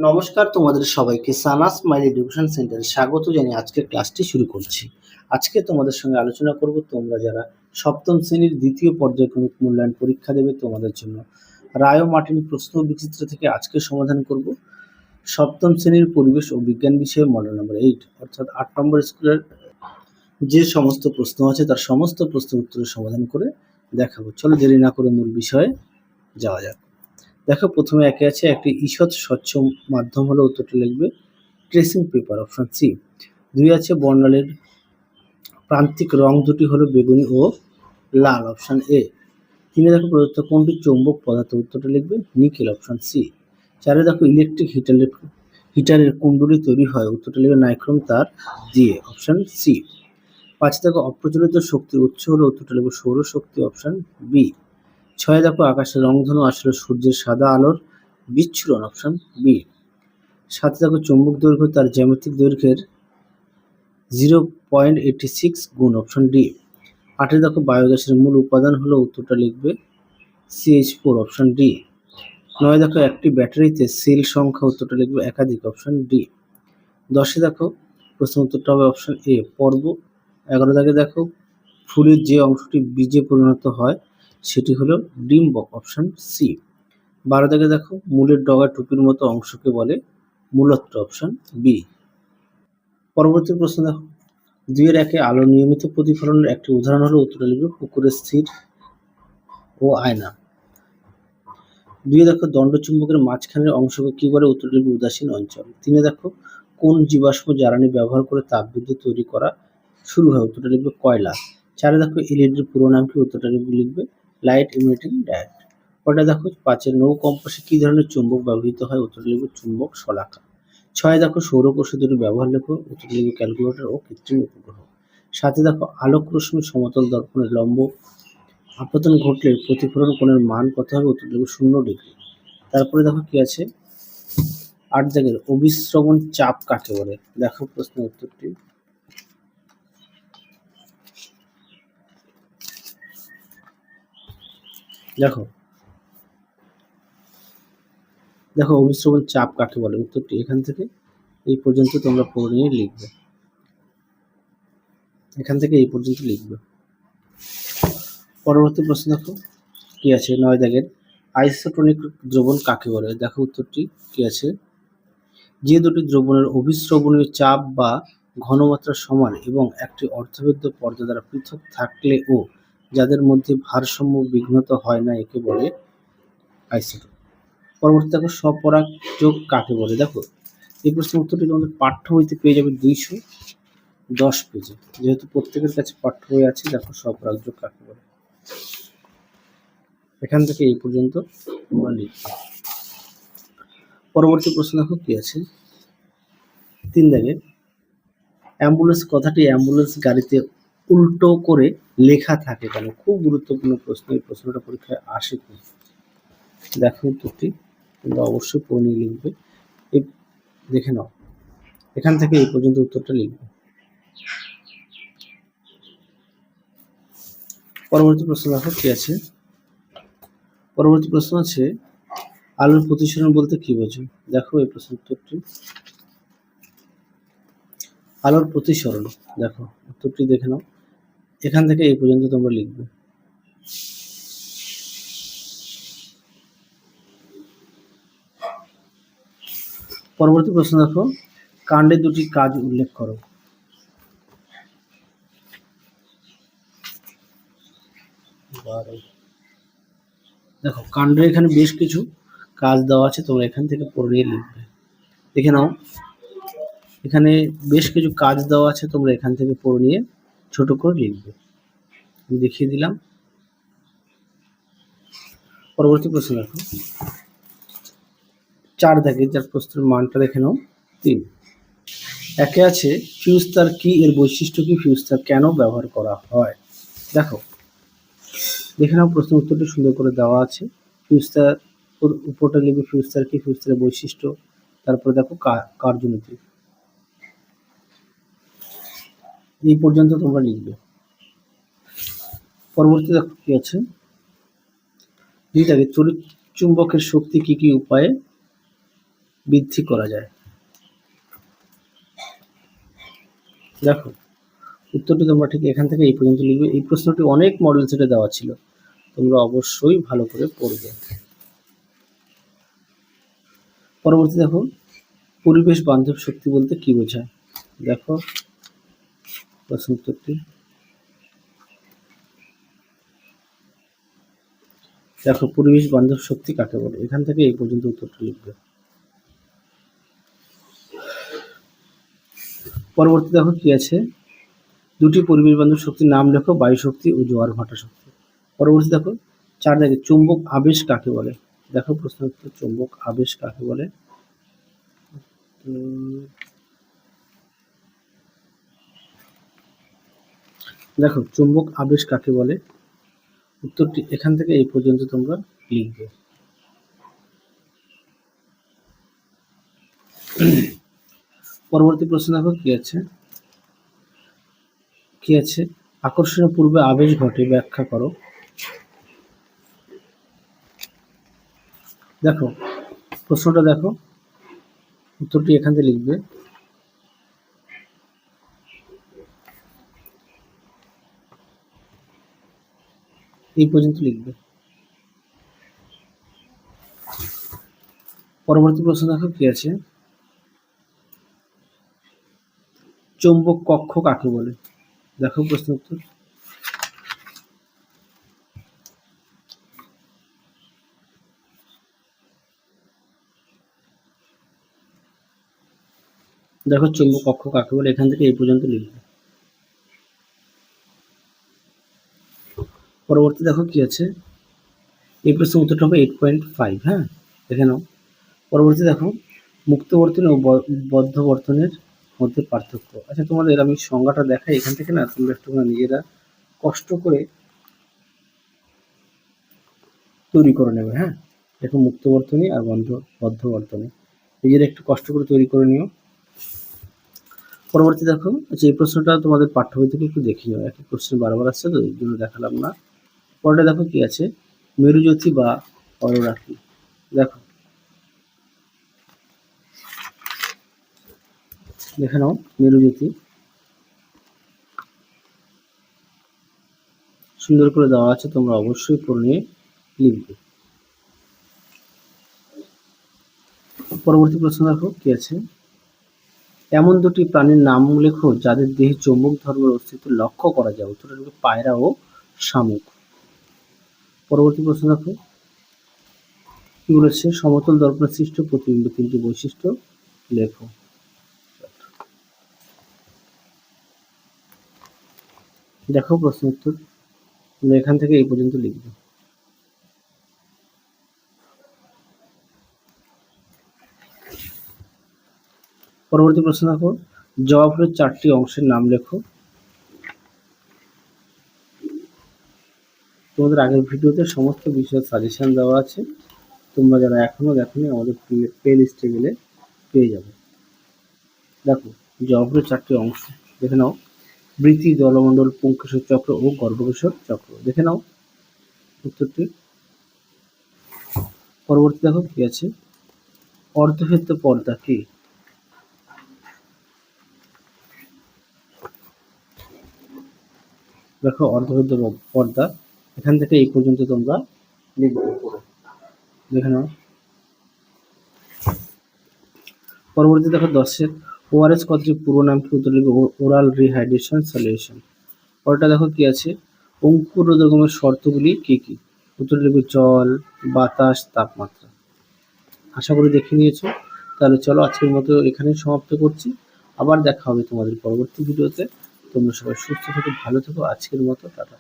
নমস্কার তোমাদের সবাইকে সানাস স্মাইল এডুকেশন সেন্টারে স্বাগত জানিয়ে আজকের ক্লাসটি শুরু করছি। আজকে তোমাদের সঙ্গে আলোচনা করব তোমরা যারা সপ্তম শ্রেণীর দ্বিতীয় পর্যায়ক্রমিক মূল্যায়ন পরীক্ষা দেবে তোমাদের জন্য রায় ও মার্টিন প্রশ্ন বিচিত্র থেকে আজকে সমাধান করব সপ্তম শ্রেণীর পরিবেশ ও বিজ্ঞান বিষয়ে মডেল নম্বর 8 অর্থাৎ 8 নম্বর স্কুলের যে সমস্ত প্রশ্ন আছে তার সমস্ত প্রশ্নের উত্তরের সমাধান করে দেখাবো। চলো দেরি না করে মূল বিষয়ে যাওয়া যাক। দেখো প্রথমে একে আছে একটি ঈষৎ স্বচ্ছ মাধ্যম হলো উত্তরটি লিখবে ট্রেসিং পেপার অপশন সি। 2 আছে বর্ণালীর প্রান্তিক রং দুটি হলো বেগুনি ও লাল অপশন এ। 3 দেখো প্রদত্ত কোনটি চৌম্বক পদার্থ উত্তরটি লিখবে নিকেল অপশন সি। 4 দেখো ইলেকট্রিক হিটারের কুণ্ডলী তৈরি হয় উত্তরটি লিখবে নাইক্রোম তার দিয়ে অপশন সি। 5 দেখো অপ্রচলিত শক্তির উৎস হলো উত্তরটি লিখবে সৌরশক্তি অপশন বি। 6 দেখো আকাশের রংধনু আসলে সূর্যের সাদা আলোর বিচ্ছুরণ অপশন বি। 7 দেখো চৌম্বক দৈর্ঘ্য তার জ্যামিতিক দৈর্ঘ্যের 0.86 গুণ অপশন ডি। 8 দেখো বায়োগ্যাসের মূল উপাদান হলো উত্তরটা লিখবে CH4 অপশন ডি। 9 দেখো একটি ব্যাটারিতে সেল সংখ্যা উত্তরটা লিখবে একাধিক অপশন ডি। 10 দেখো প্রশ্ন উত্তরটা হবে অপশন এ পর্ব। 11 দাগে দেখো ফুলের যে অংশটি বীজে পরিণত হয় সেটি হলো ডিম্বক অপশন সি। 12 দাগে দেখো মূলের ডগা টুপির মতো অংশকে বলে মূলত্র অপশন বি। পরবর্তী প্রশ্ন দেখো 2-1 আলোর নিয়মিত প্রতিফলনের একটি উদাহরণ হলো উত্তরটা লিখবে পুকুরের স্থির ও আয়না। 2 দেখো দণ্ডচুম্বকের মাঝখানের অংশকে কি বলে উত্তরটা লিখবে উদাসীন অঞ্চল। 3 দেখো কোন জীবাশ্ম জ্বালানি ব্যবহার করে তাপবিদ্যুৎ তৈরি করা শুরু হয় উত্তরটা লিখবে কয়লা। 4 দেখো এলইডির পুরো নাম কি উত্তরটা লিখবে লাইট ইমিটিং ডায়োড। ওটা দেখো 5 নৌ কম্পাসে কি ধরনের চুম্বক ব্যবহৃত হয় উত্তরটা লিখবে চুম্বক শলাকা। 6 দেখো সৌরকোষে দুটি ব্যবহার লেখো উত্তরটা লিখবে ক্যালকুলেটর ও কৃত্রিম উপগ্রহ। 7 দেখো আলোক রশ্মি সমতল দর্পণের লম্ব আপতন ঘটলে প্রতিফলন কোণের মান কত হবে উত্তরটা লিখবে 0 ডিগ্রি। তারপরে দেখো কি আছে 8 দাগের অভিস্রবণ চাপ কাকে বলে দেখো প্রশ্নের উত্তরটি। দেখো অভিস্রবণ চাপ কাকে বলে উত্তরটি এখান থেকে এই পর্যন্ত তোমরা পড়ে নিয়ে লিখবে, এখান থেকে এই পর্যন্ত লিখবে। পরবর্তী প্রশ্ন দেখো কি আছে 9 দাগের আইসোটোনিক দ্রবণ কাকে বলে দেখো উত্তরটি কি আছে যে দুটি দ্রবণের অভিস্রবণীয় চাপ বা ঘনমাত্রা সমান এবং একটি অর্ধবেদ্য পর্দা দ্বারা পৃথক থাকলেও যাদের মধ্যে ভারসাম্য বিঘ্নত হয় না একে বলে আইসোটোপ। পরবর্তী দেখো স্বপরাগ যোগ কাকে বলে দেখো এই প্রশ্নের উত্তরটি তোমাদের পাঠ্য বইতে পেয়ে যাবে 210 পেজে, যেহেতু প্রত্যেকের কাছে পাঠ্য বই আছে। দেখো স্বপরাগ যোগ কাকে বলে এখান থেকে এই পর্যন্ত তোমরা লিখবে। পরবর্তী প্রশ্ন দেখো কি আছে 3 দাগে অ্যাম্বুলেন্স কথাটি অ্যাম্বুলেন্স গাড়িতে উল্টো করে লেখা থাকে কেন খুব গুরুত্বপূর্ণ প্রশ্ন, এই প্রশ্নটা পরীক্ষায় আসে খুব। দেখো উত্তরটি তোমরা অবশ্যই পড়ে নিয়ে লিখবে, এই দেখে নাও এখান থেকে এই পর্যন্ত উত্তরটা লিখবে। পরবর্তী প্রশ্ন দেখো কি আছে পরবর্তী প্রশ্ন আছে আলোর প্রতিসরণ বলতে কি বোঝো দেখো এই প্রশ্নের উত্তরটি। আলোর প্রতিসরণ দেখো উত্তরটি দেখে নাও এখান থেকে এই পর্যন্ত তোমরা লিখবে। পরবর্তী প্রশ্ন দেখো কাণ্ডের দুটি কাজ উল্লেখ করো দেখো কাণ্ডের এখানে বেশ কিছু কাজ দেওয়া আছে, তোমরা এখান থেকে পড়ে নিয়ে লিখবে। দেখে নাও এখানে বেশ কিছু কাজ দেওয়া আছে, তোমরা এখান থেকে পড়ে নিয়ে ছোট করে লিখবে, আমি দেখিয়ে দিলাম। পরবর্তী প্রশ্ন দেখো 4 দাগে যার প্রশ্নের মানটা দেখে নাও 3। একে আছে ফিউজ তার কি এর বৈশিষ্ট্য কি ফিউজ তার কেন ব্যবহার করা হয় দেখো দেখে নাও প্রশ্নের উত্তরটি সুন্দর করে দেওয়া আছে। ফিউজ তার উপরটা লিখবে ফিউজ তার কি ফিউজ তারের বৈশিষ্ট্য, তারপরে দেখো কার্যনীতি, এই পর্যন্ত তোমরা লিখবে। পরবর্তী দেখো কি আছে 2 তড়িৎ চুম্বকের শক্তি কি কি উপায়ে বৃদ্ধি করা যায়? দেখো উত্তরটি তোমরা ঠিক এখান থেকে এই পর্যন্ত লিখবে। এই প্রশ্নটি অনেক মডেল সেটে দেওয়া ছিল, তোমরা অবশ্যই ভালো করে পড়বে। পরবর্তী দেখো, পরিবেশ বান্ধব শক্তি বলতে কি বোঝায়? দেখো প্রশ্ন উত্তরটি। দেখো পরিবেশ বান্ধব শক্তি কাকে বলে? এখান থেকে এই পর্যন্ত উত্তরটা লিখবে। পরবর্তী দেখো কি আছে, দুটি পরিবেশ বান্ধব শক্তির নাম লেখো, বায়ু শক্তি ও জোয়ার ভাটা শক্তি। পরবর্তী দেখো 4 দেখে চুম্বক আবেশ কাকে বলে? দেখো প্রশ্ন উত্তর, চুম্বক আবেশ কাকে বলে? দেখো চুম্বক আবেশ কাকে বলে, উত্তরটি এখান থেকে এই পর্যন্ত তোমরা লিখবে। পরবর্তী প্রশ্ন দেখো কি আছে, আকর্ষণের পূর্বে আবেশ ঘটে, ব্যাখ্যা করো। দেখো প্রশ্নটা দেখো, উত্তরটি এখান থেকে লিখবে। এই পর্যন্ত লিখবে। পরবর্তী প্রশ্ন দেখো কি আছে, চৌম্বক কক্ষ কাকে বলে? দেখো প্রশ্ন উত্তর। দেখো চৌম্বক কক্ষ কাকে বলে, এখান থেকে এই পর্যন্ত লিখবে। পরবর্তী দেখো কি আছে, এই প্রশ্নের উত্তরটা হবে 8.5। হ্যাঁ দেখে নাও। পরবর্তী দেখো, মুক্তবর্তন ও বদ্ধবর্তনের মধ্যে পার্থক্য। আচ্ছা তোমাদের আমি সংজ্ঞাটা দেখাই এখান থেকে, না তোমরা একটু নিজেরা কষ্ট করে তৈরি করে নেবে। হ্যাঁ দেখো মুক্তবর্তনী আর বদ্ধবর্তনী নিজেরা একটু কষ্ট করে তৈরি করে নিও। পরবর্তী দেখো, আচ্ছা এই প্রশ্নটা তোমাদের পাঠ্য বই থেকে একটু দেখে নিও, একই কোশ্চেন বারবার আসছে তো এই জন্য দেখালাম না। পরেরটা দেখো কি আছে, মেরুজ্যোতি বা অরোরা কি? দেখো দেখে নাও, মেরুজ্যোতি সুন্দর করে দেওয়া আছে, তোমরা অবশ্যই পড়ে নিয়ে লিখবে। পরবর্তী প্রশ্ন দেখো কি আছে, এমন দুটি প্রাণীর নাম লেখো যাদের দেহে চৌম্বক ধর্মের অস্তিত্ব লক্ষ্য করা যায়। উত্তরটা হলো পায়রা ও শামুক। পরবর্তী প্রশ্ন দেখো কি বলেছে, সমতল দর্পণে সৃষ্ট প্রতিবিম্ব তিনটি বৈশিষ্ট্য লেখো। দেখো প্রশ্ন উত্তর, এখান থেকে এই পর্যন্ত লিখবে। পরবর্তী প্রশ্ন দেখো, জবা ফুলের 4টি অংশের নাম লেখো। তোমাদের আগের ভিডিওতে সমস্ত বিষয়ের সাজেশন দেওয়া আছে, তোমরা যারা এখনো দেখোনি আমাদের প্লে লিস্টে গেলে পেয়ে যাবে। দেখো জবা ফুলের 4টি অংশ দেখে নাও, বৃতি, দলমণ্ডল, পুংকেশর চক্র ও গর্ভকেশর চক্র। দেখে নাও উত্তরটি। পরবর্তী দেখো কি আছে, অর্ধভেদ্য পর্দা কি? দেখো অর্ধভেদ্য পর্দা, এখান থেকে এই পর্যন্ত তোমরা লিখবে, দেখে নাও। পরবর্তী দেখো 10-এর ওআরএস কথাটির পুরো নাম কি? উত্তর লিখবে ওরাল রিহাইড্রেশন সলিউশন। পরেরটা দেখো কি আছে, অঙ্কুরোদ্গমের শর্তগুলি কি কি? উত্তর লিখবে জল, বাতাস, তাপমাত্রা। আশা করি দেখে নিয়েছো। তাহলে চলো আজকের মতো এখানেই সমাপ্ত করছি, আবার দেখা হবে তোমাদের পরবর্তী ভিডিওতে। তোমরা সবাই সুস্থ থেকো, ভালো থেকো। আজকের মতো টাটা।